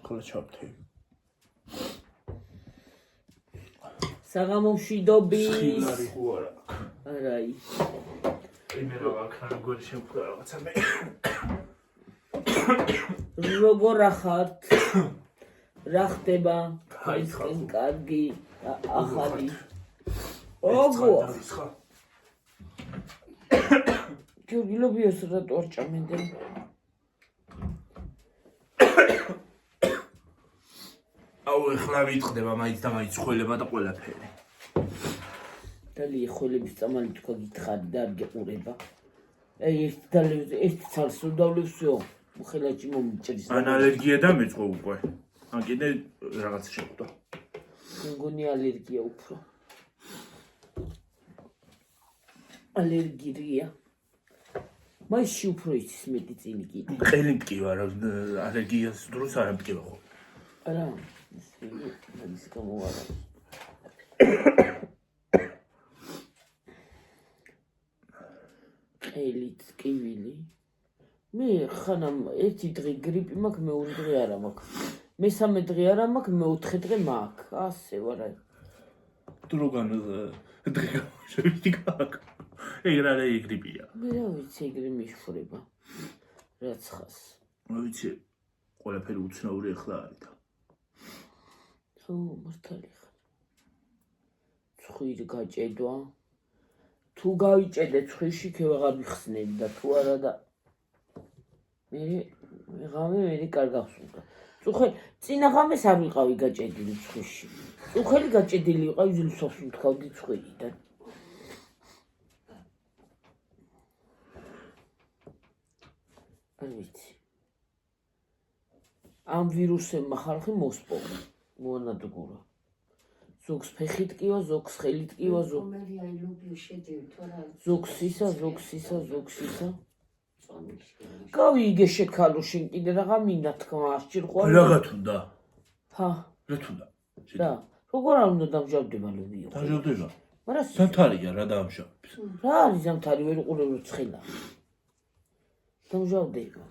ხოლო ჩავთე. საღამომშვიდობის. ხილარი ხო არა. არაი. იმენა ვაქნა გორი შემკრა რაღაცა მე. როგორ ახართ? რა ხდება? კარგი, ახალი. ოგო. გილობიოს რატო არ ჭამენდნენ? აუ ეხლა ვიტყდება მაინც და მაინც ხველება და ყველაფერი. დალი ხველების წამალი თქვა გითხარი და არ გეყურება. აი ერთ ცალს უდავლევსო. ხელაჭი მომიჭრის. ან ალერგია დამეწყო უკვე. ან კიდე რაღაც შეხვდა. მგონი ალერგია უფრო. ალერგია. მაისში უფრო იცის მეტი წინი კიდე. ყელი მტკივა რა ალერგიას დროს არ მტკივა ხო. არა, ის გამოარა. ყელით ტკივილი. მე ხანამ ერთი დღე გრიპი მაქვს, მეორე დღე არა მაქვს. მესამე დღე არა მაქვს, მეოთხე დღე მაქვს. ასე ვარ აი. დროგან დღე გამოვშევიდი გააკ. ეგრე რა გრიპია. მე რა ვიცი ეგრე მიშვრება. რაც ხას. რა ვიცი ყველაფერი უცნაური ახლა არის და. ო მართალი ხარ. ცხვირი გაჭედვა. თუ გავიჭედე ცხვირში ქევაღარ ვიხსნები და თუ არა და მე ღამე კარგავს უნდა. წუხელი წინა ღამეს არ ვიყავი გაჭედილი ცხვირში. წუხელი გაჭედილი ვიყავი ზილსოს ვთქავდი ცხვირიდან. არ ვიცი. ამ ვირუსებმა ხალხი მოსპოვა. მონადგურა. ზოგს ფეხით ტკივა, ზოგს ხელით ტკივა, ზოგს ისა. გავიგე შეკალო შენ კიდე რაღა მინდა თქმა ასჭირ ხوار. რაღაც უნდა. ფა. რა თუნდა? რა. როგორ არ უნდა დამჟავდება ლობიო? დამჟავდება. მაგრამ ზამთარია რა დაამშავებს. რა არის ზამთარი ვერ უყურებ რო ცხელა. დამჟავდება.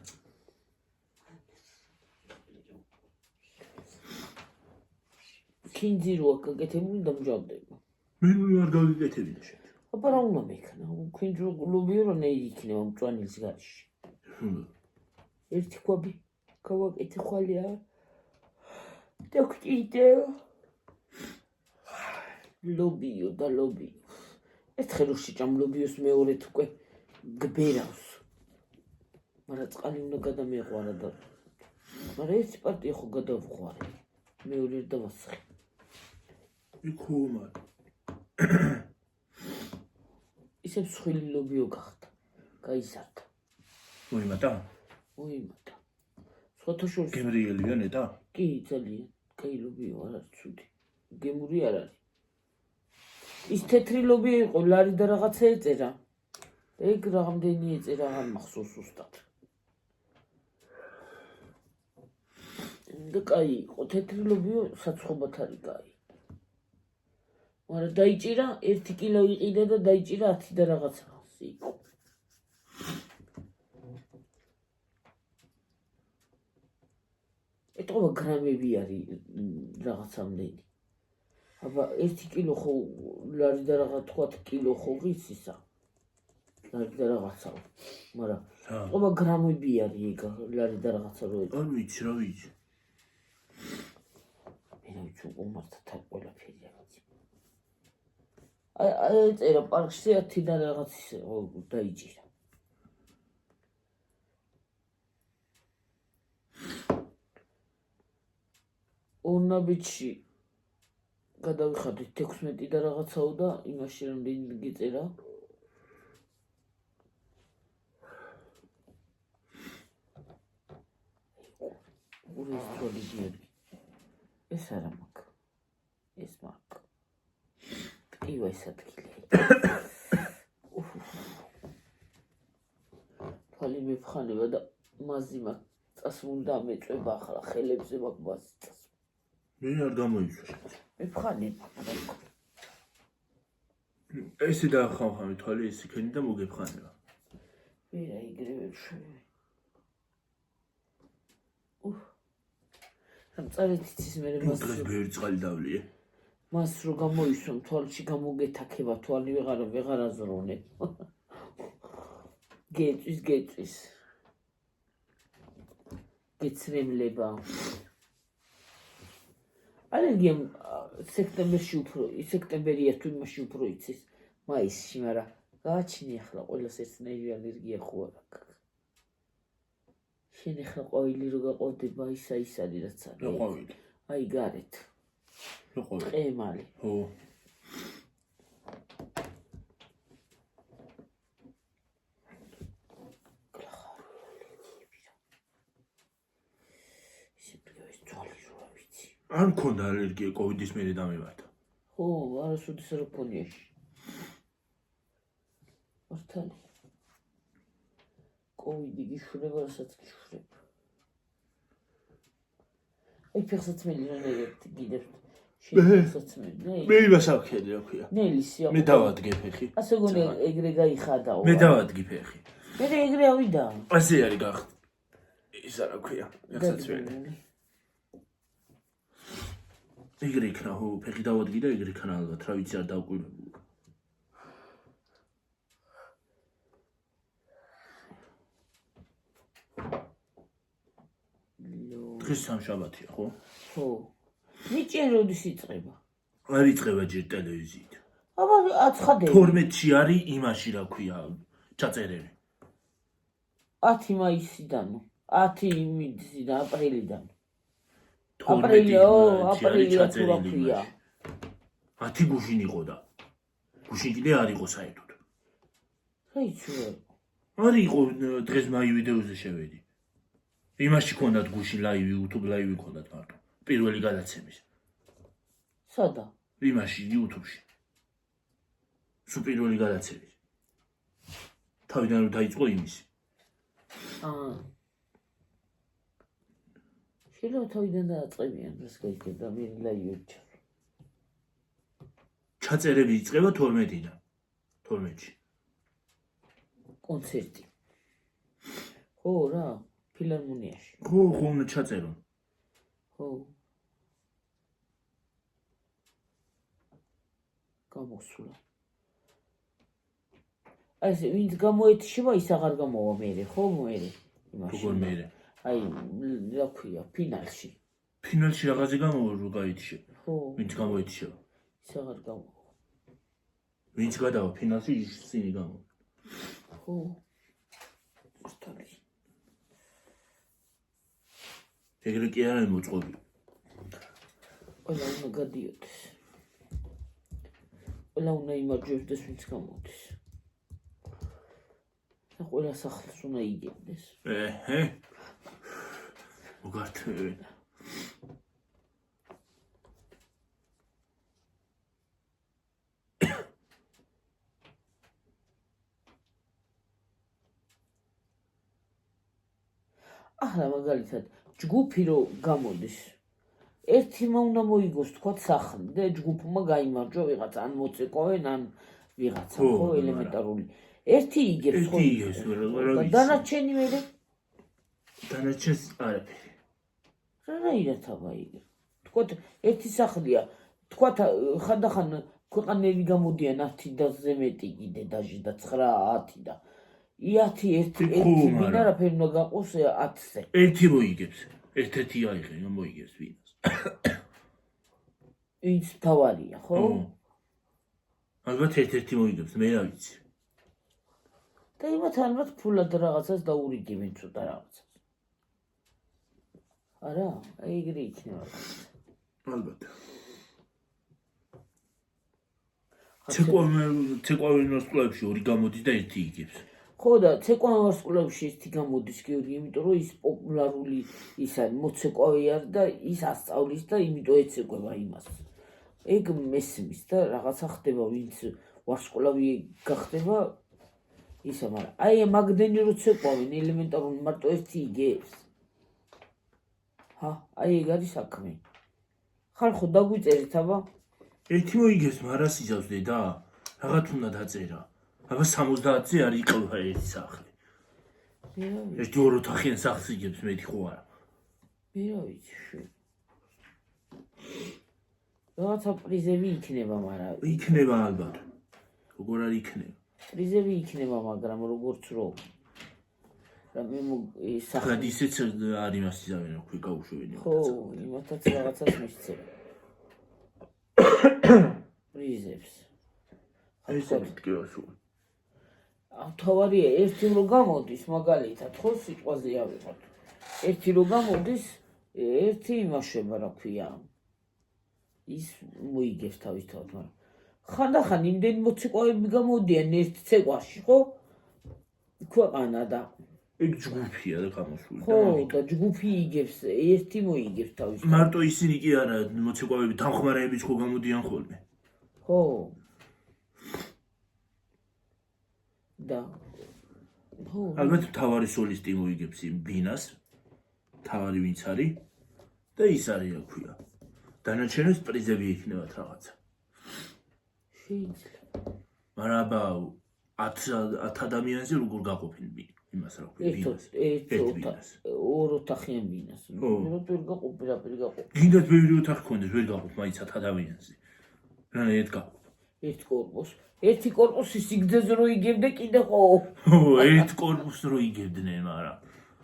კინძი რო გაკეთებული დამჟავდება. მე არ გავიკეთებინა შენ. აბა რა უნდა მექნა? კინძი რო ლობიო რო ნეი იქნება მწვანილს გარშე. ერთი კვაბი გავაკეთე ხვალია. დოქტიდე. ლობიო და ლობიო. ერთხელ რო შეჭამ ლობიოს მეორედ უკვე გბერავს. მაგრამ წყალი უნდა გადამეყვარა და მაგრამ ერთი პარტია ხო გადავყვარე. მეორე დავასხე. იქუმა. ისე მსხვილი ლობიო გახდა. გაიზარდა. მოიმატა? მოიმატა. სხვათა შორის გემრიელია ნეტა? კი, ძალიან. კაი ლობიო არ არის ცუდი. გემური არ არის. ის თეთრი ლობიო იყო, ლარი და რაღაცა ეწერა. ეგ რამდენი ეწერა აღარ მახსოვს ზუსტად. და კაი იყო, თეთრი ლობიო საცხობად არის კაი. მაგრამ დაიჭირა 1 კილო იყიდა და დაიჭირა 10 და რაღაცა იყო. ეტყობა გრამები არის რაღაცამდენი. აბა 1 კილო ხო ლარი და რაღაც თქვა კილო ხო ღიცისა. ლარი და რაღაცა. მაგრამ ეტყობა გრამები არის ეგ ლარი და რაღაცა რო ეტყობა. არ ვიცი რა ვიცი. მე რა ვიცი უმართად არ ყველაფერი არის. აი წერა პარკში 10 და რაღაც ისე დაიჭირა. ორნაბიჩი გადავიხადეთ 16 და რაღაცაო და იმაში რამდენი გიწერა. ურის თვალი გიერი. ეს არა მაქვს. ეს მაქვს. ტკივა ეს ადგილი. თვალი მიფხანება და მაზი მაქვს. წასულდა მეწვება ახლა ხელებზე მაქვს მაზი წასული. მე არ გამოიწვა. მიფხანება. ესე დაახამხამი თვალი ეს იქენი და მოგეფხანება. მე რა იგრევე შევი. წარეთ იცის მე დღეს ბევრი წყალი დავლიე. მას რო გამოისვამ თვალში გამოგეთაქება თვალი ვეღარ აზროვნე. გეწვის. გეცრემლება. ალერგია სექტემბერია თუ იმაში უფრო იცის მაისში, მაგრამ გააჩინე ახლა ყველას ერთნაირი ალერგია ხო არა გაქვს. შენ ახლა ყვავილი რო გაყავდება ის არის რაც არის. რა ყვავილი? აი გარეთ. რა ყვავილი? ყემალი. ხო. არ მქონდა ალერგია კოვიდის მერე დამემართა. ხო, არასოდეს არ მქონია. მართალი. კოვიდი გიშურება, რასაც გიშურება. აი ფეხსაცმელი რანაირად გიდევთ. ფეხსაცმელი. მე იმას აქედე აქვია. ნელისი მე დავადგე ფეხი. ასე გონი ეგრე გაიხადაო. მე დავადგე ფეხი. მე ეგრე ავიდა. ასე არის გახდა. ის არ აქვია. ფეხსაცმელი. ეგრე იქნა, ხო, ფეხი დავადგე და ეგრე იქნა ალბათ, რა ვიცი არ დავკვირვებული. დღეს სამშაბათია, ხო? ხო. ნიჭიერ როდის იწყება? არ იწყება ჯერ ტელევიზიით. აბა აცხადე. 12-ში არის იმაში რა ქვია, ჩაწერილი. 10 მაისიდან, 10 იმიდან, აპრილიდან. 12-ში აპრილი. 10 გუშინ იყო და გუშინ კიდე არ იყო საერთოდ. რა იცი? არ იყო დღეს მაი ვიდეოზე შევედი. იმაში ქონდათ გუშინ ლაივი, YouTube ლაივი ქონდათ მარტო. პირველი გადაცემის. სადა? იმაში YouTube-ში. სულ პირველი გადაცემის. თავიდან რომ დაიწყო იმისი. შეიძლება თავიდან დააწყებიან, რას გაიგებდა მე ლაივებში. ჩაწერები იწყება 12-დან. 12-ში. კონცერტი. ხო რა, ფილარმონიაში. ხო, უნდა ჩაწერონ. ხო. გამოსულა. აი ეს ვინც გამოეთიშება, ის აღარ გამოვა მერე, ხო მერე? როგორ მერე? აი, რა ქვია, ფინალში. ფინალში რაღაცე გამოვა რო გაითიშება. ხო. ვინც გამოეთიშება? ის აღარ გამოვა. ვინც გადავა ფინალში, ის წინი გამოვა. ხო. მართალი. ეგრე კი არა მოწყობი. ყველა უნდა გადიოდეს. ყველა უნდა იმარჯვებდეს, ვინც გამოდის. და ყველა სახლს უნდა იგებდეს. ეჰე. მოგართმევენ. ახლა მაგალითად ჯგუფი რო გამოდის. ერთმა უნდა მოიგოს თქვა სახლი და ჯგუფმა გაიმარჯვა ვიღაცა, ან მოწეკვავენ, ან ვიღაცა, ხო, ელემენტარული. ერთი იგებს ხო? და დანარჩენი მერე? დანარჩენს არაფერი. რანაირად აბა იგებ? თქვა ერთი სახლია, თქვა ხანდახან ქვეყანები გამოდიან 10 და ზემეტი კიდე დაჟე და 9-10 და 10 ერთი მინა რაფერი უნდა გაყოს 10-ზე. ერთი მოიგებს. ერთ-ერთი აიღე, მოიგებს ვინას. ვინც თავარია, ხო? ალბათ ერთ-ერთი მოიგებს, მე რა ვიცი. და იმათ ალბათ ფულად რაღაცას დაურიგებენ ცოტა რაღაცას. არა, აი ეგრე იქნება. ალბათ. ცეკვავენ ვარსკვლავებში ორი გამოდის და ერთი იგებს. ხო და ცეკვავენ ვარსკვლავებში ერთი გამოდის გიორგი, იმიტომ რომ ის პოპულარული ის არის, მოცეკვავე არის და ის ასწავლის და იმიტომ ეცეკვება იმას. ეგ მესმის და რაღაცა ხდება, ვინც ვარსკვლავი გახდება ისა, მაგრამ აი მაგდენი რო ცეკვავენ ელემენტარული მარტო ერთი იგებს. აი ეგ არის საქმე. ხალხო დაგვიწერეთ აბა. ერთი მოიგებს, მარას იზავს დედა. რაღაც უნდა დაწერა. აბა 70-ზე არ იყვა ერთი სახლი. ერთი ორ ოთახიან სახლს იგებს, მეტი ხო არა. მე რა ვიცი. რაღაცა პრიზები იქნება, მაგრამ იქნება ალბათ. როგორ არ იქნება? პრიზები იქნება, მაგრამ როგორც რომ რამე ახლა ისეც არ იმას იზავენ, რომ გაუშვებინე. ხო, იმათაც რაღაცას მისცემ. პრიზებს. ეს მიტკივა სულ. თავარია ერთი რო გამოდის მაგალითად ხო სიტყვაზე ავიღოთ. ერთი რო გამოდის, ერთი იმაშება რა ქვია. ის მოიგებს თავისთავად, მაგრამ ხანდახან იმდენი მოცეკვავები გამოდიან ერთ ცეკვაში, ხო? ქვეყანა და ეგ ჯგუფია და გამოსული. ხო, და ჯგუფი იგებს, ერთი მოიგებს თავისთავად. მარტო ისინი კი არა, მოცეკვავები, თანხმარებიც ხო გამოდიან ხოლმე. ხო. და ხო, ალბათ მთავარი სოლისტი მოიგებს იმ ბინას. მთავარი ვინც არის და ის არის რა ქვია. დანარჩენებს პრიზები იქნებათ რაღაცა. შეიძლება. მაგრამ აბა 10 ადამიანზე როგორ გაყოფენ იმას რა ქვია ბინას. ორ ოთახიან ბინას. ვერ გაყოფ, პირდაპირ გაყოფ. გინდათ ბევრი ოთახი ქონდეს, ვერ გაყოფ მაინც 10 ადამიანზე. რა ერთ გაყოფ. ერთ კორპუსს. ერთი კორპუსი სიგრძეზე რო იგებდა კიდე ხო. ერთ კორპუსს რო იგებდნენ, მაგრამ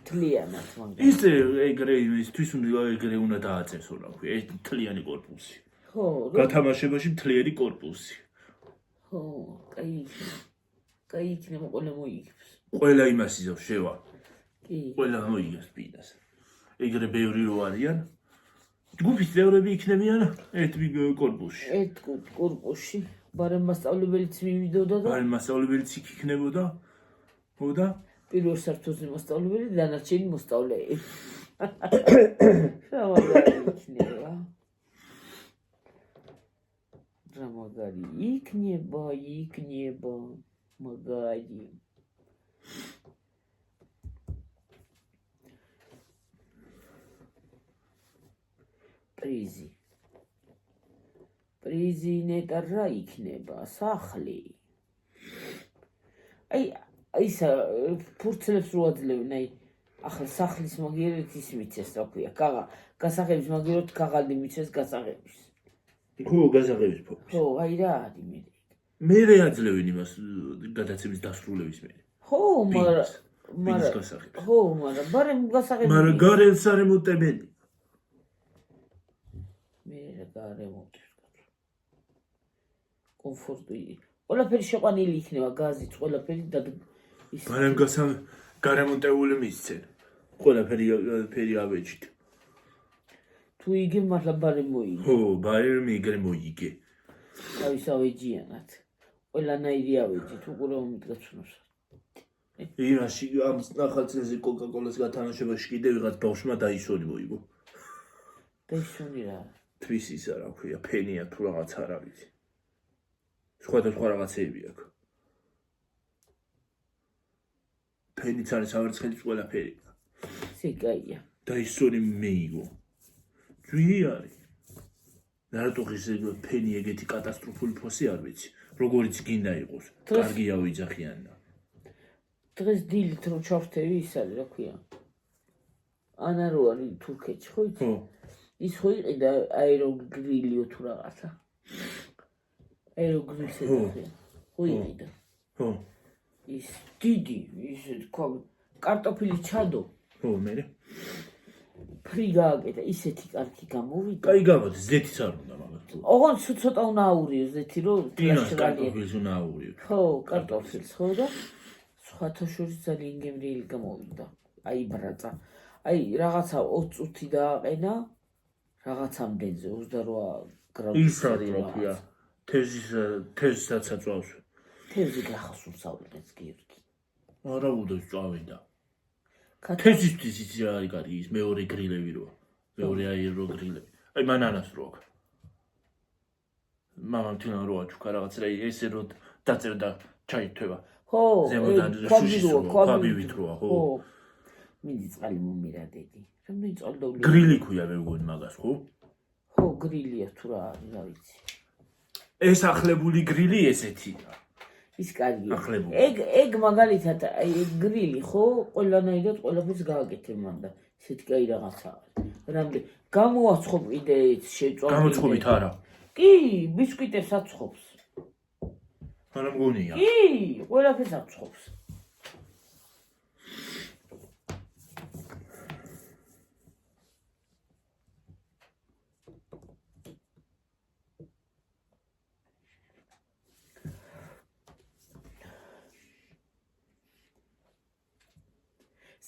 თლიანად მაგრამ. ისე ეგრე იმისთვის უნდა ეგრე უნდა დააწესო რა ქვია, ეს თლიანი კორპუსი. ხო, გათამაშებაში მთლიანი კორპუსი. ხო, კაი იქნება ყველა მოიგებს. ყველა იმას იზავს შევა. კი. ყველა მოიგებს ბინას. ეგრე ბევრი რო არიან. ჯგუფის წევრები იქნებიან ერთ კორპუსში. ერთ კორპუსში. ბარემ მასწავლებელიც მივიდოდა და ბარემ მასწავლებელიც იქ იქნებოდა. ხო და პირველ სართულზე მასწავლებელი და დანარჩენი მოსწავლეები. რა მაგარი იქნება. რა მაგარი იქნება, მაგარი. პრიზი ნეტარ რა იქნება, სახლი. ისა ფურცლებს რო აძლევენ, ახლა სახლის მაგერით ის მიცეს, რა ქვია, გასაღების მაგერით ქაღალდი მიცეს გასაღების. ხო, გასაღების ფოქს. ხო, რა არის მე. მე აძლევენ იმას გადაცემის დასრულების მე. ხო, მაგრამ გასაღებს. ხო, მაგრამ ბარემ გასაღები. მაგრამ გარელს არ ემოტებენ. მე რა გარემოტებს. კომფორტი. ყველაფერი შეყვანილი იქნება, გაზიც, ყველაფერი და ის ბარემ გარემონტებული მისცენ. ყველაფერი ავეჯით. თუ იგებ მართლა ბარემ მოიგე. ხო, ბარემ ეგრე მოიგე. თავის ავეჯიანად. ყველანაირი ავეჯით, უყურე მომდგაცნობს. იმაში ამ ახალწლზე კოკა-კოლას გათამაშებაში კიდე ვიღაც ბავშვმა დაისვენი მოიგო. დაისვენი რა? თვის ისა რა ქვია, ფენია თუ რაღაც არ არის. სხვადასხვა რაღაცეები აქვს. ფენიც არის ავერცხლით ყველაფერი. ესე კაია. დაისვენი მეიგო. ჯვირი არის. რატო ხის ფენი ეგეთი კატასტროფული ფოსი არ ვიცი. როგორიც გინდა იყოს. კარგია ვიძახიან და. დღეს დილით რო ჩავრთევი ის არის რა ქვია. ანა რო არის თურქეთში ხო იცი? ხო. ის ხო იყიდა აეროგრილიო თუ რაღაცა. აეროგრილს ეძახიან. ხო იყიდა. ხო. ის დიდი, ის თქვა კარტოფილი ჩადო. ხო, მე. ფრი გააკეთა, ისეთი კარგი გამოვიდა. კაი გამოდის, ზეთიც არ უნდა მაგათ. ოღონ ცუცოტა უნდა აურიო ზეთი რო ინას კარტოფილს უნდა აურიო. ხო, კარტოფილს ხო და სხვათა შორის ძალიან გემრიელი გამოვიდა. ბრაცა. რაღაცა 20 წუთი დააყენა, რაღაცამდენზე 28 გრამი. ისა რა ქვია, თეზსაც აწვავს. თეზი გახსოვს აულებს გიორგი. არა უდოს წავიდა. თეზისთვის იცი რა არის კარგი ის მეორე გრილები როა. მეორე აერო გრილები. მანანას რო აქვს. მამამ თვითონ რო აჩუქა რაღაც რა ესე რო დაწერდა ჩაითვება. ხო, ქვაბივით როა, ხო. მინდი წყალი მომირადედი. რამდენი წყალი დავლი? გრილი ქვია მე მგონი მაგას, ხო? ხო, გრილია თუ რა არის, რა ვიცი. ეს ახლებული გრილი ესეთია. ის კარგია. ახლებული. ეგ მაგალითად გრილი ხო, ყველანაირად ყველაფერს გააკეთე მან და ისეთი კაი რაღაცა არის. რამდენი გამოაცხობ კიდე შეწვალ. გამოცხობით არა. კი, ბისკვიტებს აცხობს. არა მგონია. კი, ყველაფერს აცხობს.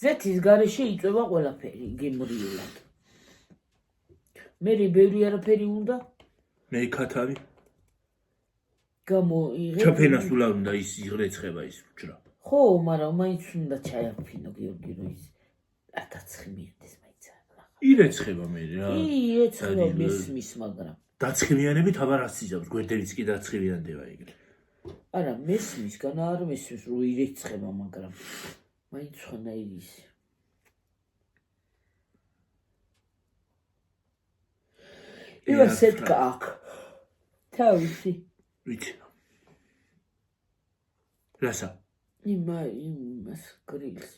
ზეთის გარეშე იწვება ყველაფერი გემრიულად. მე ბევრი არაფერი უნდა მე ქათარი გამოიღე. ჩაფენას ულა უნდა ის იღრეცხება ის უჯრა. ხო, მაგრამ მაინც უნდა ჩააფინო გიორგი რომ ის ათაცხმიანდეს მაინც არა. ირეცხება მე რა. კი, ეცხება მესმის, მაგრამ დაცხმიანებით აბარ ასიძავს, გვერდებიც კი დაცხმიანდება ეგრე. არა, მესმის, განა არ მესმის, რომ ირეცხება, მაგრამ მაინც ხანაირი ის. ივასეთკა აქ. თავისი. ვიცი. რასა? იმას გრილს.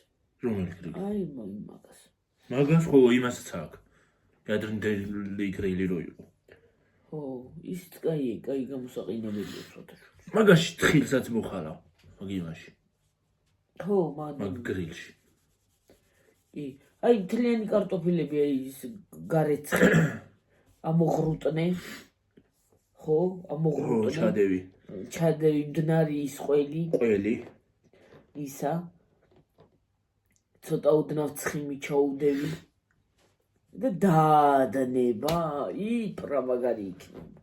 რომელი გრილი? აი, მაგას. მაგას ხო იმასაც აქვს. გადრინდელი გრილი რო იყო. ხო, ის კაი გამოსაყინებელია ცოტა. მაგაში თხილსაც მოხარავ, მაგ იმაში. ხო, მაგ გრილში. კი, აი თლიანი კარტოფილები ის გარეცხე. ამოღრუტნე. ხო, ამოღრუტნე. ჩადევი. ჩადევი მდნარი ის ყველი. ყველი. ისა. ცოტა უდნავ ცხიმი ჩაუდევი. და დაადნება, იფრა მაგარი იქნება.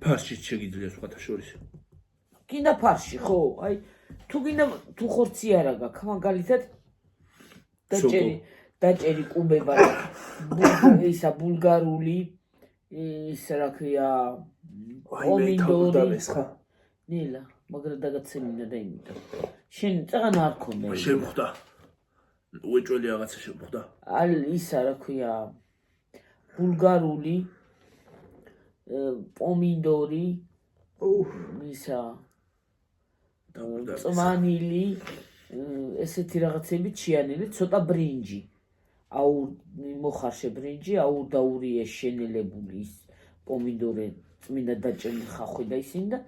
ფარშიც შეგიძლია სხვათა შორის. გინდა ფარში, ხო, აი თუ გინდა თუ ხორცი არა გაქვს, მაგალითად დაჭერი კუბება ისა ბულგარული ის რა ქვია პომინდორი ნელა მაგრამ დაგაცემინა და იმიტომ შენ წაღან არ ქონდა შემხვდა უეჭველი რაღაცა შემხვდა ისა რა ქვია ბულგარული პომინდორი ისა წმანილი ესეთი რაღაცები ჩიანელი ცოტა ბრინჯი მოხარშე ბრინჯი აურდაურია შენელებული ის პომინდორე წმინდა დაჭერილი ხახვი და ისინი და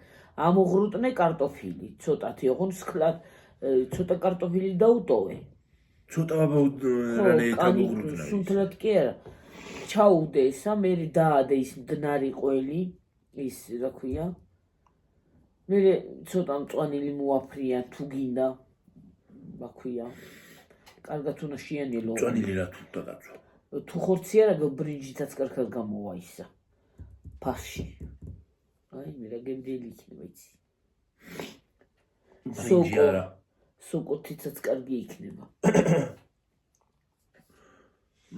ამოღრუტნე კარტოფილი ცოტათი ოღონ სკლად ცოტა კარტოფილი დაუტოვე ცოტა რანაირად ამოღრუტნა სუნთლად კი არა ჩაუდე ესა მე დაადე ის მდნარი ყველი ის რა ქვია მე ცოტა მწვანილი მოაფრია თუ გინდა რა ქვია კარგად უნდა შეანელო მწვანილი რა თუ დაგაცვა თუ ხორცი არა ბრინჯითაც კარგად გამოვა ისა ფარში აი მე რა გემრიელი იქნება იცი ბრინჯი არა სოკოთიცაც კარგი იქნება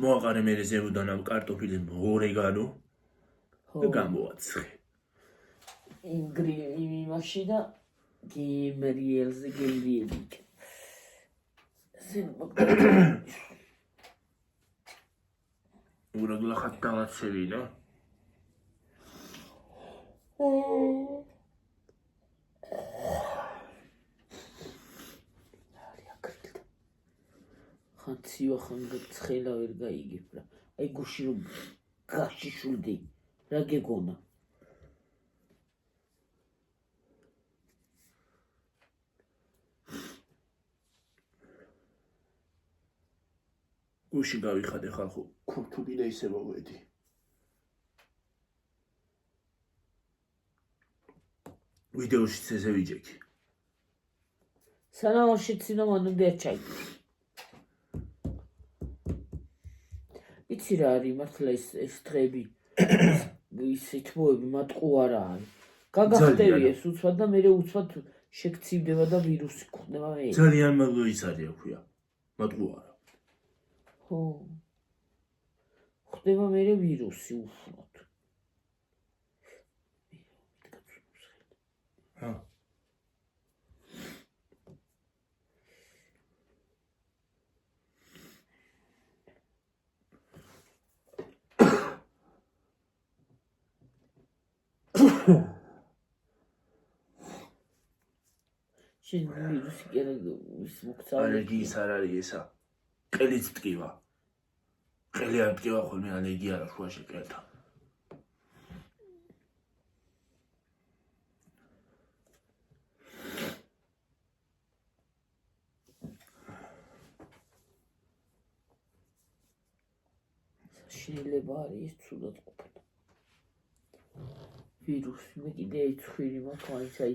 მოაყარე მე ზემოდან ამ კარტოფილის ორეგანო და გამოაცხე იმაში და გემრიელზე გემრიელი ურაგლა ხატალაცევინა ხან ცივა ხან ცხელა ვერ გაიგებ რა აი გუში რომ გაშიშულდი რა გეგონა გუში გავიხადე ხალხო ქურთული და ისე მოვედი ვიდეოში წესე ვიჯექი სანამ შეცინა მანამდე არ ჩაიგდო იცი რა არის მართლა ეს დღეები ის თმოები მატყუ არა არის გაგახტევი ეს უცბად და მე უცბად შეგცივდება და ვირუსი გვხდება მე ძალიან მაგარი არის აქვია მატყუ არა ხო ხდება მე ვირუსი უშუალოდ ჰა შენ ვირუსი კი არა ის მოგცავ ალერგიის არ არის ესა ყელიც ტკივა ყელი არ ტკივა ხოლმე ალერგია არა შუაში ყელთან შეიძლება არის ეს ცუდად ყოფნა. ვირუსი მე კიდე ეცხვირი მაქვს, მაინც აი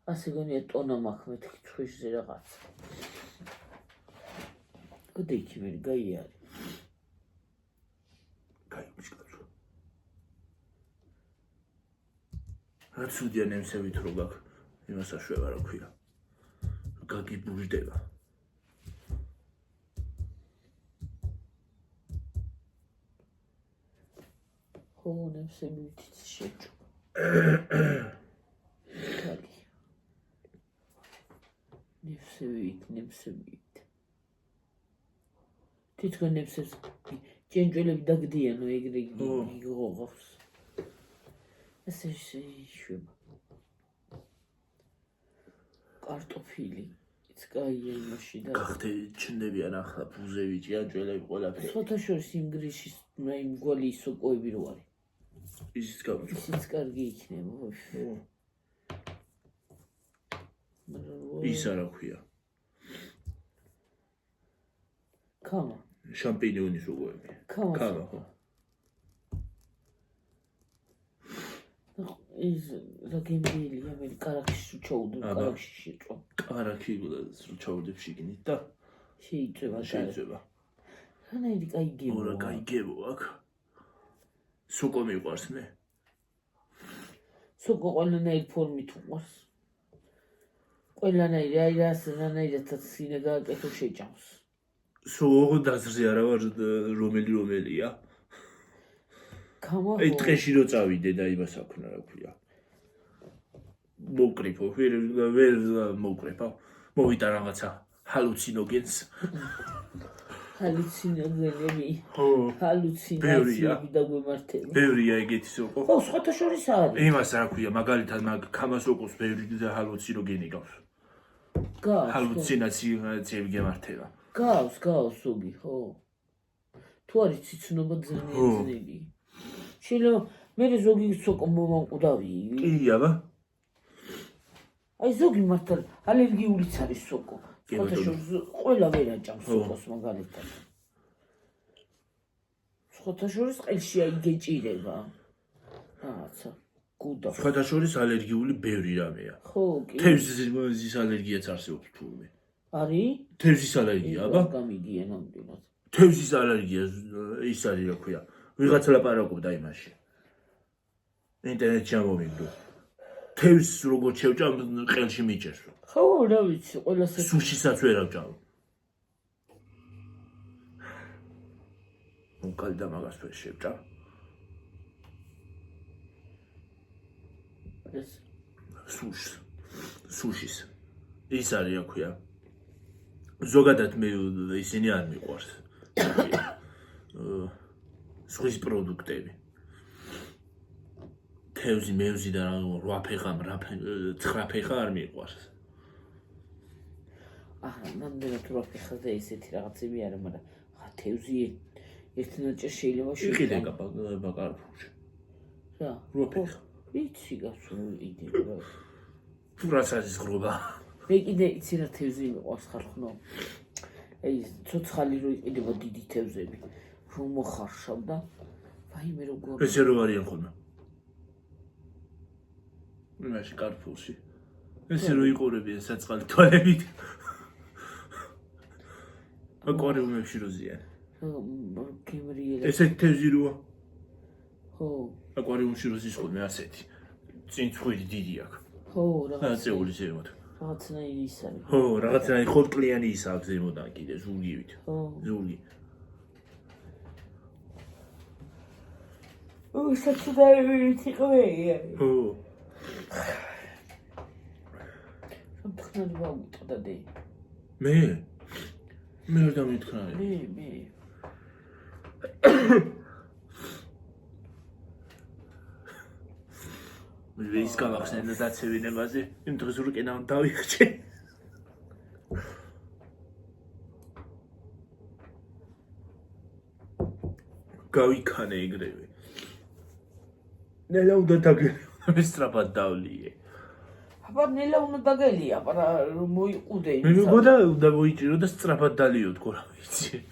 ასე გონია ტონა მაქვს მეთქი ცხვირზე რაღაც. გოდეიქი მე გაიარე. გაიმიშკაცო. რაც უდია ნემსევით რო გაქვს, იმას აშვება რა ქვია. გაგიბუჟდება. ხო, ნემსევით შეჭო. კაი. ნემსევით. თითქოს ნემსევს ჭენჭველები დაგდიანო ეგრე იღողავს. ესე შეიშვება. კარტოფილი. კაია იმაში და გახდე ჩნდებიან ახლა ბუზები, ჭიანჭველები ყველაფერი. სხვათა შორის იმ გრიშის იმ გვალი სოკოები რო არის. ისიც გამოწვა. ისიც კარგი იქნება. ის არა ქვია. ქამა. შამპინიონის უგოები. ქამა ხო. ის რაგემბილია მე კარაქში ჩაუდო კარაქში შეჭო. კარაქი ჩაუდებ შიგნით და შეიძლება. რანაირი კაი გებო. ორა კაი გებო აქ. სოკო მიყვარს მე. სოკო ყველანაირი ფორმით უყვარს. ყველანაირი აი რანაირადაც სინე გააკეთო შეჭამს. სოღო დაზრზე არა ვარ რომელია. ქამა. აი დღეში რო წავიდე და იმას აქნა რა ქვია. მოკრიფო, ვერ მოკრიფო. მოვიდა რაღაცა ჰალუცინოგენს. ჰალუცინოგენები. ხო. ჰალუცინაციები დაგვემართება. ბევრია ეგეთი სოკო. ხო, სხვათა შორის არის. იმას რა ქვია, მაგალითად ქამას სოკოს ბევრი და ჰალუცინოგენი გავს. გავს. ჰალუცინაციები გემართება. გავს ზოგი, ხო. თუ არის ციცნობა ძნელი. შეიძლება მე ზოგი სოკო მომამკვდავი. კი, აბა. აი ზოგი მართლა ალერგიულიც არის სოკო. სხვათა შორის ყველა ვერ აჭამს სოკოს მაგალითად. სხვათა შორის ყელში აი გეჭირება. რაღაცა გუდა. სხვათა შორის ალერგიული ბევრი რამეა. ხო, კი. თევზის ალერგიაც არსებობს თურმე. არის? თევზის ალერგია, აბა. გამიგია ნამდვილად. თევზის ალერგია ის არის რა ქვია. ვიღაც ლაპარაკობდა იმაში. ინტერნეტში ამოვიგდო. თევზს როგორ შევჭამ ყელში მიჭერს. ხო, რა ვიცი, ყველას სუშისაც ვერ ავჭამ. უკალ და მაგას ვერ შევჭამ. ეს სუშის. ის არის რა ქვია. ზოგადად მე ისინი არ მიყვარს. ზღვის პროდუქტები. თევზი, მევზი და 8 ფეხა, 9 ფეხა არ მიყვარს. აჰა, ნამდვილად 8 ფეხაზე ესეთი რაღაცები არა, მაგრამ თევზი ერთნაირად შეიძლება იყიდა ბაკარფუში. რა? 8 ფეხა. იცი გასული იდეა. ფურას არის ღრუბა. მე კიდე იცი რა თევზი მიყვარს ხარხნო. აი ცოცხალი რო იყიდება დიდი თევზები. რომ მოხარშავ და ვაიმე როგორ ესე რო არიან ხოლმე. იმაში კარფულში. ესე რო იყურებიან საწყალი თვალებით. აკვარიუმებში რო ზიან. კემრიელი. ესეთი თევზი როა. ხო. აკვარიუმში რო ზის ხოლმე ასეთი. წინ ცხვირი დიდი აქვს. ხო, რაღაც აწეული ზემოთ. რაღაცნაირი ის არის. ხო, რაღაცნაირი ხორტკლიანი ის აქვს ზემოდან კიდე ზურგივით. ხო. ზურგი. საჩუდარებით იყვია. ხო. სამთხნარი ვაუტყდა დე. მე ვერ დამიტქნარი. მე. მე ის გავახსენე დაცევინებაზე, იმ დროს რუკენა დავიხჭე. გავიქანე ეგრევე. ნელა უნდა დაგელიო, სწრაფად დავლიე. აბა ნელა უნდა დაგელია, მოიყუდე მე მეგონა უნდა მოიჭირო და სწრაფად დალიო თქო რა ვიცი.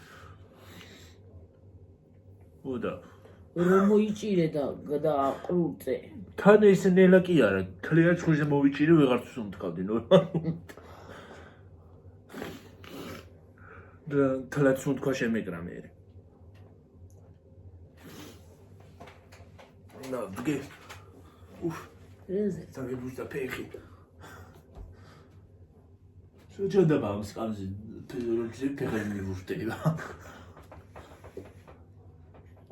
ოდა რომ მოიჭირე და აყრუწე. თან ეს ნელა კი არა, თლიან ცხვრზე მოვიჭირე ვეღარც უთქავდი ნორმალურად. და თლაც უთქვა შემეკრა მე. და დგე. უფ, რეზე. დაგებუშდა ფეხი. შეჭდა ბამს კამზე ფეროჩი ფეხი მივუშტება.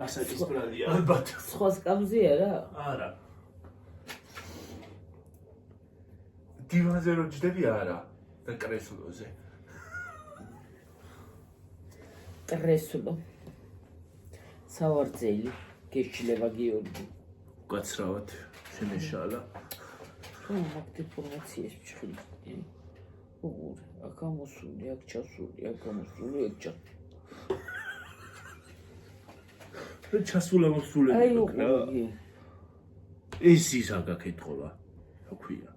ასაკის პრალია ალბათ. სხვა სკამზია რა? არა. დივანზე რო ჯდები არა და კრესლოზე. კრესლო. სავარძელი გეშლება გიორგი. გაცრავად შემეშალა. მაგ დეფორმაციას ჩხილი. უღურ, აქ ამოსული, აქ ჩასული, აქ ამოსული, აქ ჩასული. და ჩასულა მოსულები. აი უღური. ეს ის აგაკეთყობა. რა ქვია?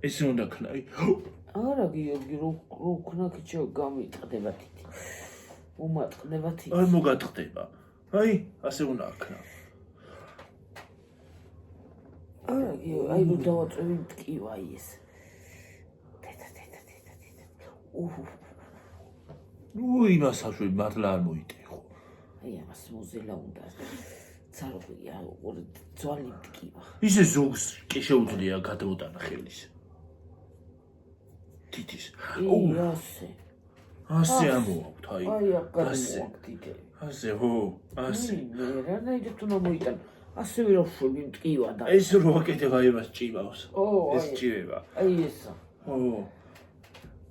ეს უნდა ქნა. არა გიორგი, რო ქნა კიჩო გამიტყდება თითი. უმატყდება თითი. არ მოგატყდება. აი, ასე უნდა ქნა. არა გიორგი, აი რო დავაწევი მტკივა აი ეს. თეთა. ნუ იმას აშვი მართლა არ მოიტეხო. აი ამას მოზელა უნდა. ცალღვია, უყურე ძვალი მტკივა. ისე ზოგს კი შეუძლია გადაუტანა ხელის. თითის. ასე. ასე ამოვავთ, აი. აი აკადემიაკდიდე. ასე, ხო, ასე. რა ნაიდი თუ მოიტან. ასევე რა შვები მტკივა და. ეს რო აკეთება იმას ჭიმავს. ეს ჭირება. აი ესა. ხო.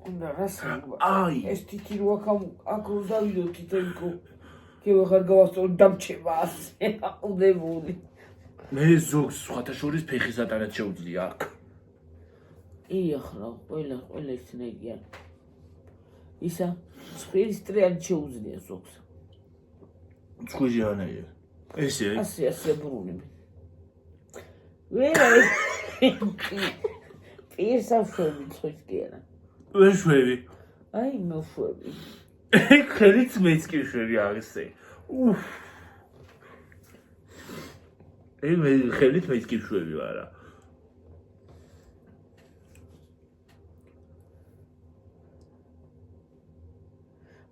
უნდა რასა. აი. ეს თითი რო აქ რო დავიდო თითოიკო. კევაღარ გავასწორ დამჩება ასე აყუდებული. მე ზოგს სხვათა შორის ფეხის ატანაც შეუძლია აქ. ეხლა ყველა ისნაირია. ისა სპირის ტრიალ შეუძლია ზოგს. ცხვირი არაა. ესე. ასე ბრუნები. ვერა პირსავშვები ცხვირს კი არა. ვერ შვები. აი მოშვები. ხელიც მეც კი შვები აღსე. უფ. მე ხელით მეც კი შვები ვარა.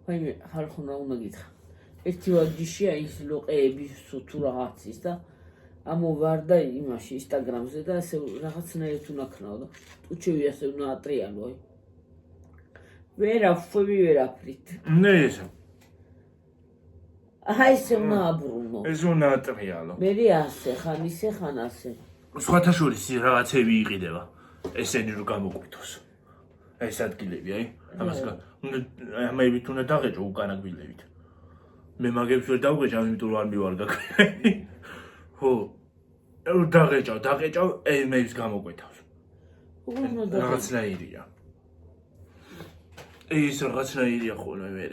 აი მე ხალხონა უნდა გითხრა. ერთი ვარჯიშია ის ლოყეების თუ რაღაც ის და ამოვარდა იმაში ინსტაგრამზე და ასე რაღაცნაირად უნდა ქნაო და ტუჩევი ასე უნდა ატრიალო აი. ვერა შვები ვერაფრით. ნე ესე. აი ესე უნდა აბრუნო. ეს უნდა ატრიალო. მე ასე ხან ისე ხან ასე. სხვათა შორის რაღაცები იყიდება. ესენი რო გამოგვითოს. ეს ადგილები, აი. ამას ამაებით უნდა დაღეჭო უკანა გვილებით. მე მაგებს ვერ დავღეჭავ, იმიტომ რომ არ მივარგა. ხო. რო დაღეჭავ, ემეებს გამოგვეთავს. რაღაცნაირია. ეს რაღაცნაირია ხოლმე მე.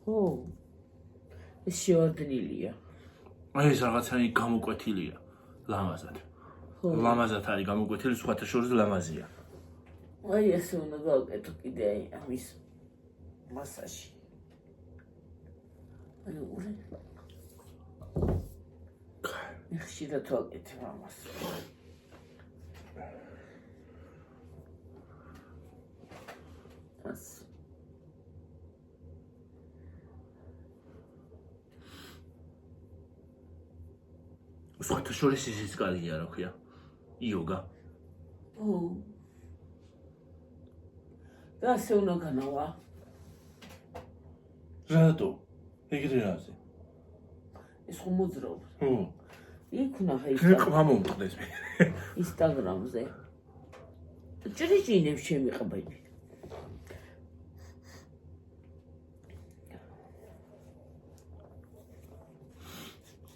ო. ეს შევარდნილია. აი ეს რაღაცნაირი გამოკვეთილია. ლამაზად. ლამაზად არის გამოკვეთილი, სხვათა შორის ლამაზია. აი ესე უნდა გავაკეთო კიდე აი ამის მასაჟი. აი ურე. ხშირად ვაკეთებ ამას. ას სხვათა შორის ისიც კარგია, რა ქვია. იოგა. ო. და ასე უნდა განავა. რატო? ეგრე რაზე? ეს ხომ მოძრაობს. ხო. იქ უნდა ყვა მომწყდეს მე. ინსტაგრამზე. ჭრიჭინებს შემიყბები.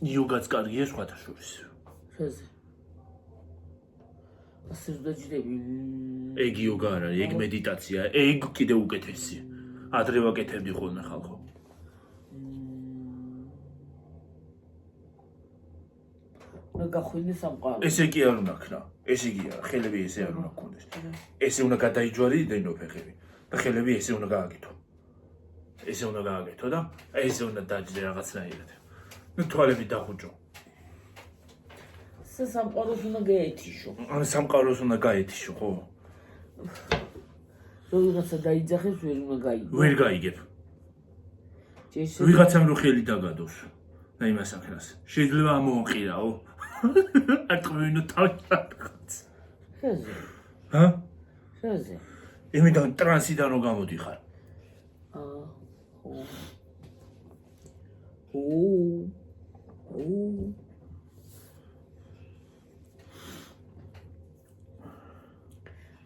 იოგაც კარგია სხვათა შორის. ხეზე. ასე დაჭრები. ეგ იოგა არ არის, ეგ მედიტაცია, ეგ კიდე უკეთესი. ადრე ვაკეთებდი ხოლმე ხალხო. მე გახვიდე სამყარო. ესე კი არ უნდა ქნა. ესე კი არა, ხელები ესე არ უნდა გქონდეს. ესე უნდა გადაიჯვარიდნო ფეხები და ხელები ესე უნდა გააკეთო. ესე უნდა გააკეთო და ესე უნდა დაჯდე რაღაცნაირად. ნუ თვალები დახუჭო. სამყაროს უნდა გაეთიშო. ან სამყაროს უნდა გაეთიშო, ხო? როდესაც დაიძახებს ვერ უნდა გაიგო. ვერ გაიგებ. ჯერ ვიღაცამ რო ხელი დაგადოს და იმას აკეთებს. შეიძლება ამოუყირაო. ატყვინო თავის. ხეზე. ჰა? ხეზე. იმიდან ტრანსიდან რო გამოდიხარ.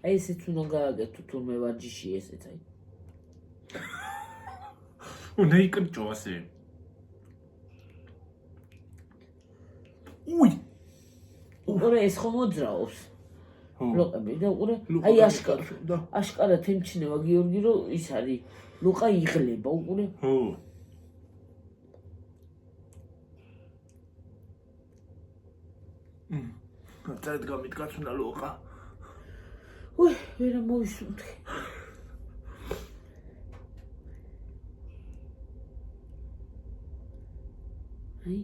აი ესეც უნდა გააკეთო თურმე ვარჯიში ესეც აი. უნდა იკრჭო ასე. უი. უყურე ეს ხომ მოძრაობს. ლოყები და უყურე აი აშკარად ემჩნევა გიორგი რომ ის არის ლოყა იღლება უყურე. ხო. წად გამიდგაც უნდა ლოყა. უი, ვერ მოვისუნთქი. აი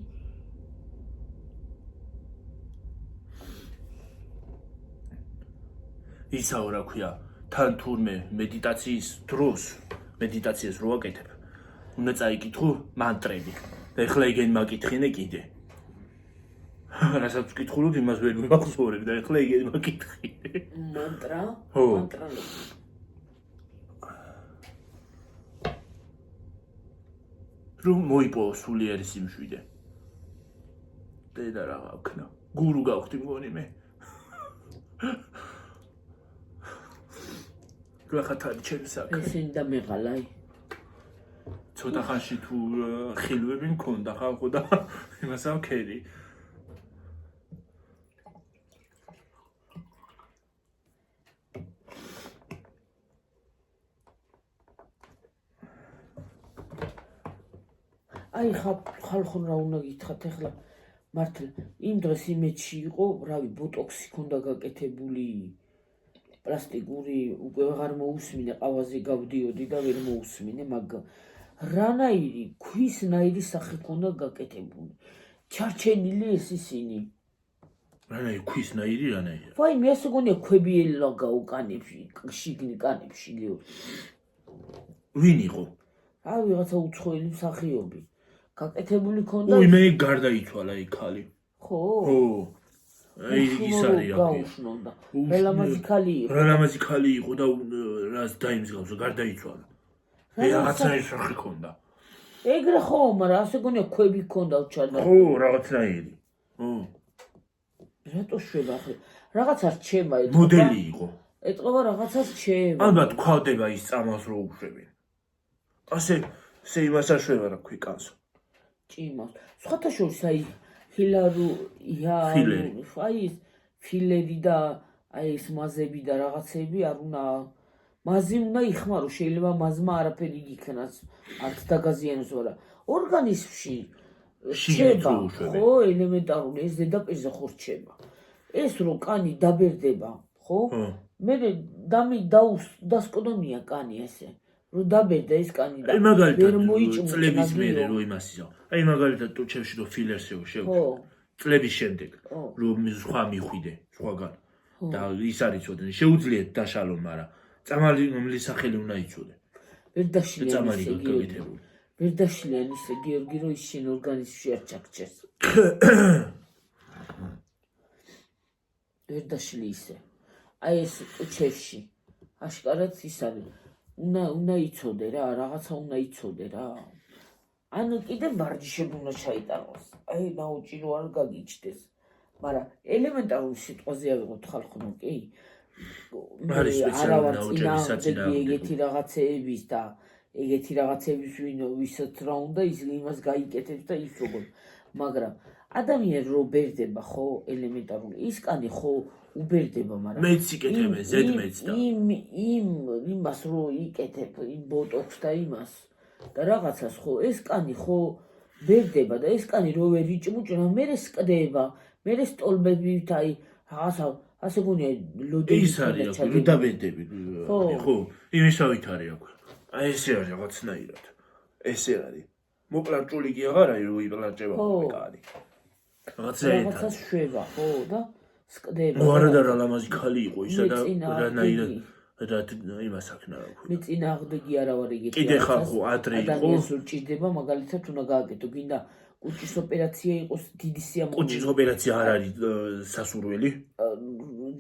ისაო რა ქვია, თან თურმე მედიტაციის დროს, მედიტაციას რო აკეთებ, უნდა წაიკითხო მანტრები. და ეხლა იგენ მაკითხინე კიდე. რასაც ვკითხულობ, იმას ვერ მივახსოვრებ და ეხლა იგენ მაკითხინე. მანტრა? ხო. მანტრა. რომ მოიპოვო სულიერი სიმშვიდე. დედა რა გაქვნა? გურუ გავხდი მგონი მე. გახათარი ჩემი საქმე. ესენი და მეღალაი. ცოტა ხანში თუ ხილვები მქონდა ხალხო და იმას ავქერი. აი ხალხო რა უნდა გითხრათ ახლა მართლა იმ დროს იმედში იყო რავი ბოტოქსი ქონდა გაკეთებული პლასტიკური უკვე აღარ მოусმინე ყავაზე გავდიოდი და ვერ მოусმინე მაგრამ რანაირი ქვისნაირი სახე ქონდა გაკეთებული ჩარჩენილი ეს ისინი რანაირი ქვისნაირი რანაირი ვაი მე ასე გონია ქვებიელა გაუკანებში შიგნი კანებში ლიო ვინ იყო რა ვიღაცა უცხოელი მსახიობი გაკეთებული ქონდა უი მე გარდაიცვალა იქ ხალი ხო ხო აი ის არის გაუშნოდა რელამაზი ქალი იყო რელამაზი ქალი იყო და რას დაიმსგავსა გარდაიცვალა რაღაცა ისახი ქონდა ეგრე ხო მაგრამ ასე გონია ქვები ქონდა ჩადა ხო რაღაცნაირი ხო რატო შვება ახლა რაღაცა რჩება მოდელი იყო ეტყობა რაღაცა რჩება ალბათ ქვავდება ის წამალს რო უშვებენ ასე იმას აშვება რა ქვიკანს ჭიმავს სხვათა შორის აი ჰილარუ აი ფილერი და აი ეს მაზები და რაღაცები არ უნდა მაზი უნდა იხმარო შეიძლება მაზმა არაფერი იქნას არც დაგაზიანოს არა ორგანიზმში რჩება ხო ელემენტარული ეს ზედაპირზე ხო რჩება ეს რო კანი დაბერდება ხო მე დასკოდონია კანი ესე რო დაბერდა ეს კანი და ვერ მოიჭმო წლების მერე რო იმასია აი მაგალითად ტუჩებში რო ფილერს შევქო წლების შემდეგ რომ სხვა მიხვიდე სხვაგან და ის არის ცოტა შეუძლიათ დაშალონ მაგრამ წამალი რომლის სახელი უნდა იცოდე ვერ დაშლიან ისე გიორგი რო ის შენ ორგანიზმში არ ჩაქჩეს ვერ დაშლი ისე აი ეს ტუჩებში აშკარად ის არის უნდა იცოდე რა რაღაცა უნდა იცოდე რა ანუ კიდე ვარჯიშები უნდა ჩაიტაროს აი ნაუჭირო არ გაგიჩდეს მაგრამ ელემენტარული სიტყვაზე ავიღოთ ხალხო კი არის სპეციალური ნაუჭები საწინააღმდეგო ეგეთი რაღაცეების და ეგეთი რაღაცების ვისაც რა უნდა ის იმას გაიკეთებს და ის როგორ მაგრამ ადამიანი რო ბერდება ხო ელემენტარული ის კანი ხო უბერდება მაგრამ მეც იკეთებ ზედმეც და იმას რო იკეთებ იმ ბოტოქს და იმას და რაღაცას ხო ეს კანი ხო ბერდება და ეს კანი რო ვერ იჭმუჭრა მერე სკდება მერე სტოლბებით აი რაღაცა ასე გონია ლოდები ის არის აქ რო დაბერდები ხო იმისავით არის აქ აი ესე არის რაღაცნაირად ესე არის. მოპლარჭული კი აღარ არის, რომ იპლარჭება ხოლმე კანი. რაღაცა რაღაცა შვება, ხო და სკდება. არა და რა ლამაზი ხალი იყო ისა და მეწინააღმდეგი. რანაირად და იმას აქ რა ქვია. მე წინააღმდეგი არა ვარ ეგეთი. კიდე ხალხო ადრე იყო. ადამიანს ურჭირდება, მაგალითად უნდა გააკეთო, გინდა კუჭის ოპერაცია იყოს დიდი სიამოვნებით. კუჭის ოპერაცია არ არის სასურველი.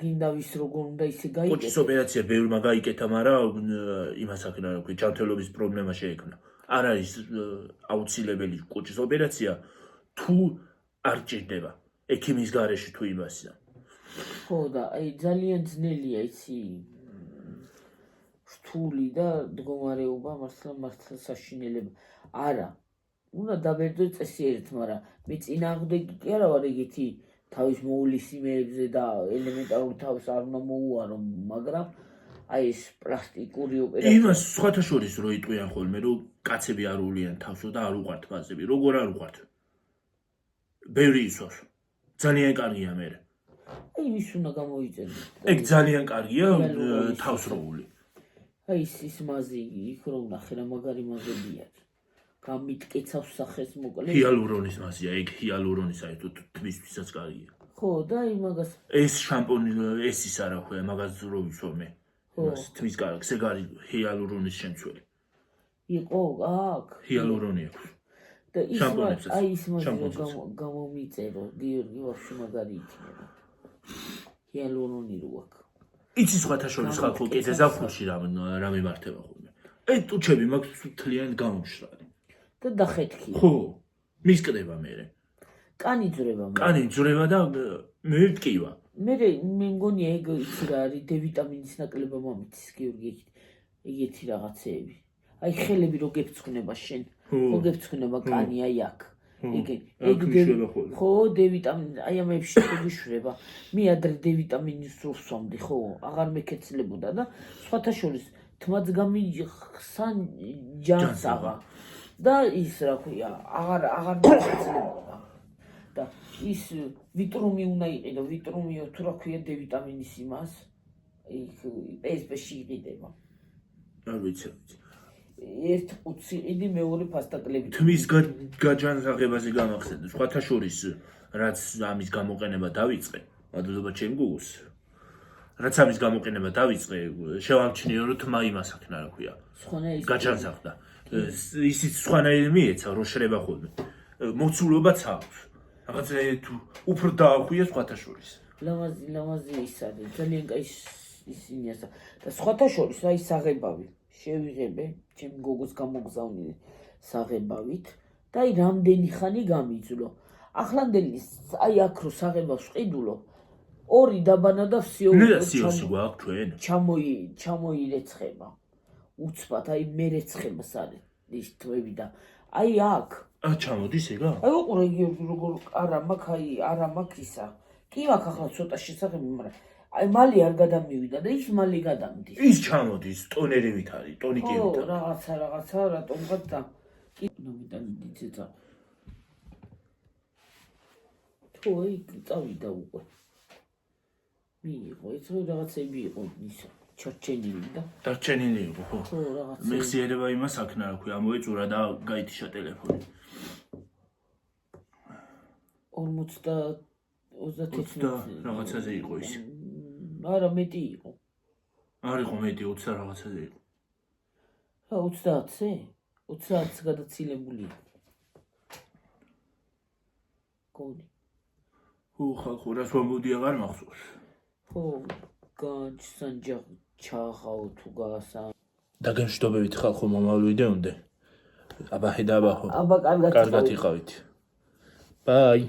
გინდა ვის როგორ უნდა ისე კუჭის გაიგეთო. ოპერაცია ბევრმა გაიკეთა, მაგრამ იმას აქ რა ქვია, ჯანმრთელობის პრობლემა შეექმნა. არ არის აუცილებელი კუჭის ოპერაცია თუ არ ჭირდება. ექიმის გარეშე თუ იმასია. ხო და აი ძალიან ძნელია იცი რთული და მდგომარეობა მართლა საშინელება. არა. უნდა დაბერძო წესიერით, მაგრამ მე წინააღმდეგი კი არა ვარ ეგეთი თავის მოულის იმებზე და ელემენტარული თავს არ უნდა მოუარო, მაგრამ აი ეს პლასტიკური ოპერაცია. იმას სხვათა შორის რო იტყვიან ხოლმე, რომ კაცები არ უვლიან თავსო და არ უყვართ ბაზები. როგორ არ უყვართ? ბევრი ისოს. ძალიან კარგია მე. აი ვის უნდა გამოიწეროს. ეგ ძალიან კარგია თავს რო ული. აი ის მაზი იქ რომ ნახე რა მაგარი მაზებია. გამიტკეცავს სახეს მოკლედ. ჰიალურონის მასია, ეგ ჰიალურონი საერთოდ თვისთვისაც კარგია. ხო და აი მაგას ეს შამპონი ეს ის არა ხო, მაგას რო ვიცო მე. მას თვის კარგს ეგ არის ჰიალურონის შემცველი. იყო აქ ჰიალურონი აქვს. და ის შამპონებსაც, აი ის მაზი შამპონსაც. გამომიწერო გიორგი ვაფშე მაგარი იქნება. ჰიალურონი რო აქ. იცი სხვათა შორის ხალხო კიდე ზაფხულში რა მიმართება ხოლმე. აი ტუჩები მაქვს თლიანად გამომშრალი. და დახეთქი. ხო, მისკდება მე. კანი ძრება მე. კანი ძრება და მე ვტკივა. მე მგონია ეგ იცი რა არის D ვიტამინის ნაკლება მომიცის გიორგი ეგეთი რაღაცეები. აი ხელები რო გეფრთხნება შენ. ხო გეფრთხნება კანი აი აქ. ეგ ხო D ვიტამინი აი ამებში შეგიშვება. მე ადრე D ვიტამინის სურსვამდი ხო აღარ მეკეცლებოდა და სხვათა შორის თმაც გამიხსან ჯანსაღა. და ის რა ქვია აღარ მეკეცლებოდა. და ის ვიტრუმი უნდა იყიდო, ვიტრუმიო თუ რა ქვია D ვიტამინის იმას იქ PSP-ში იყიდება. არ ვიცი. ერთ ყუთს იყიდი, მეორე ფასტაკლები. თმის გაჯანსაღებაზე გამახსენდა. სხვათა შორის რაც ამის გამოყენება დავიწყე, მადლობა ჩემ გუგლს. რაც ამის გამოყენება დავიწყე, შევამჩნიე რომ თმა იმას აქნა რა ქვია. გაჯანსაღდა. ისიც სხვანაირი მიეცა რო შრება ხოლმე. მოცულობაც აქვს. რაღაცა თუ უფრო დაახვია სხვათა შორის. ლამაზი ის არის, ძალიან კაი ისინია და სხვათა შორის აი საღებავი შევიღებე, ჩემ გოგოს გამოგზავნილი საღებავით და აი რამდენი ხანი გამიძლო. ახლანდელი აი აქ რო საღებავს ყიდულო, ორი დაბანა და სიოსი გვაქვს ჩვენ. ჩამოირეცხება. უცბად აი მერეცხებას არის ის თვები და აი აქ ჩამოდის ეგა? აი უყურე გიორგი როგორ არა მაქვს აი არა მაქვს ისა. კი მაქვს ახლა ცოტა შესაძლებელი, მაგრამ აი მალე არ გადამივიდა და ის მალე გადამდის. ის ჩამოდის ტონერივით არის, ტონიკებით. ხო, რაღაცა რატომღაც და კი ნომიტანი დიძეცა. თუ აი წავიდა უკვე. მიიღო, ეს რაღაცები იყო ისა. ჩარჩენილი და დარჩენილი იყო ხო? ხო რაღაცა. მეხსიერება იმას აქნა რა ქვია, ამოეწურა და გაითიშა ტელეფონი. 30 რაღაცაზე იყო ის. არა მეტი იყო. არ იყო მეტი 20 რაღაცაზე იყო. რა 30-ზე? 30-ს გადაცილებული იყო. გონი. ხალხო რას ვამბობდი აღარ მახსოვს. ხო, განსანჯა ჩახაო თუ გასა. დაგემშვიდობებით ხალხო მომავალ ვიდეომდე. აბა ხედა აბა ხო. აბა კარგად იყავით. ბაი.